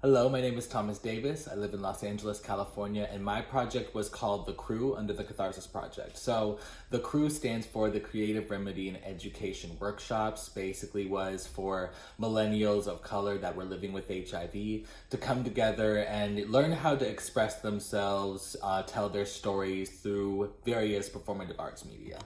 Hello, my name is Thomas Davis. I live in Los Angeles, California, and my project was called The Crew under the Catharsis Project. So The Crew stands for the Creative Remedy and Education Workshops. Basically was for millennials of color that were living with HIV to come together and learn how to express themselves, tell their stories through various performative arts media.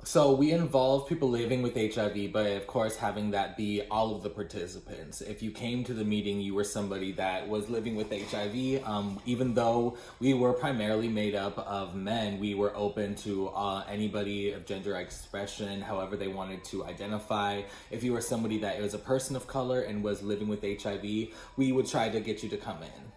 So we involve people living with HIV, but of course having that be all of the participants. If you came to the meeting, you were somebody that was living with HIV. Even though we were primarily made up of men, we were open to anybody of gender expression, however they wanted to identify. If you were somebody that was a person of color and was living with HIV, we would try to get you to come in.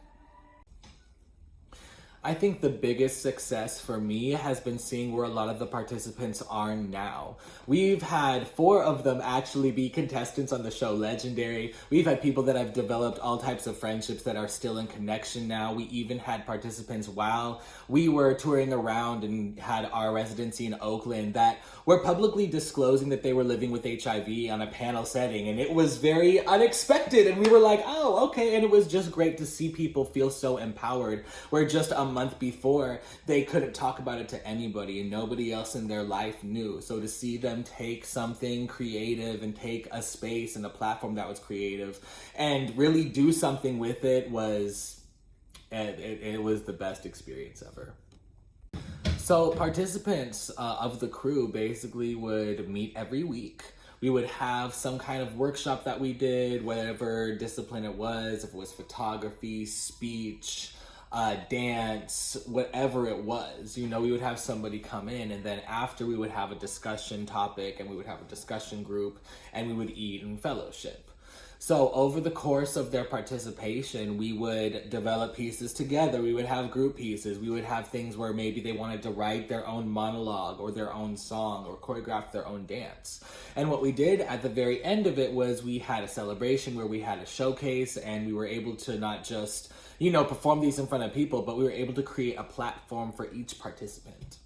I think the biggest success for me has been seeing where a lot of the participants are now. We've had 4 of them actually be contestants on the show Legendary. We've had people that have developed all types of friendships that are still in connection now. We even had participants while we were touring around and had our residency in Oakland that were publicly disclosing that they were living with HIV on a panel setting, and it was very unexpected, and we were like, oh, okay, and it was just great to see people feel so empowered, where just a month before they couldn't talk about it to anybody and nobody else in their life knew. So to see them take something creative and take a space and a platform that was creative and really do something with it was the best experience ever. So participants of the crew basically would meet every week. We would have some kind of workshop that we did, whatever discipline it was, if it was photography, speech, dance, whatever it was. We would have somebody come in, and then after we would have a discussion topic and we would have a discussion group and we would eat and fellowship. So over the course of their participation, we would develop pieces together. We would have group pieces. We would have things where maybe they wanted to write their own monologue or their own song or choreograph their own dance. And what we did at the very end of it was we had a celebration where we had a showcase, and we were able to not just, perform these in front of people, but we were able to create a platform for each participant.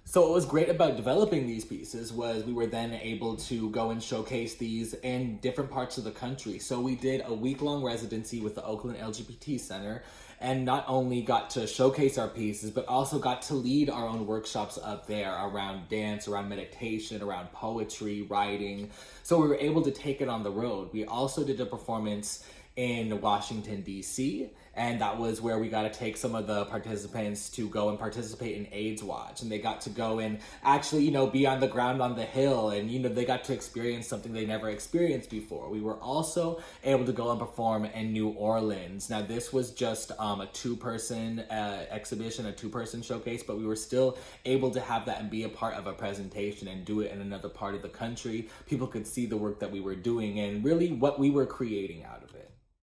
So what was great about developing these pieces was we were then able to go and showcase these in different parts of the country. So we did a week-long residency with the Oakland LGBT Center, and not only got to showcase our pieces, but also got to lead our own workshops up there around dance, around meditation, around poetry, writing. So we were able to take it on the road. We also did a performance in Washington, D.C., and that was where we got to take some of the participants to go and participate in AIDS Watch, and they got to go and actually, be on the ground on the Hill, and, they got to experience something they never experienced before. We were also able to go and perform in New Orleans. Now, this was just a 2-person exhibition, a 2-person showcase, but we were still able to have that and be a part of a presentation and do it in another part of the country. People could see the work that we were doing and really what we were creating out of it.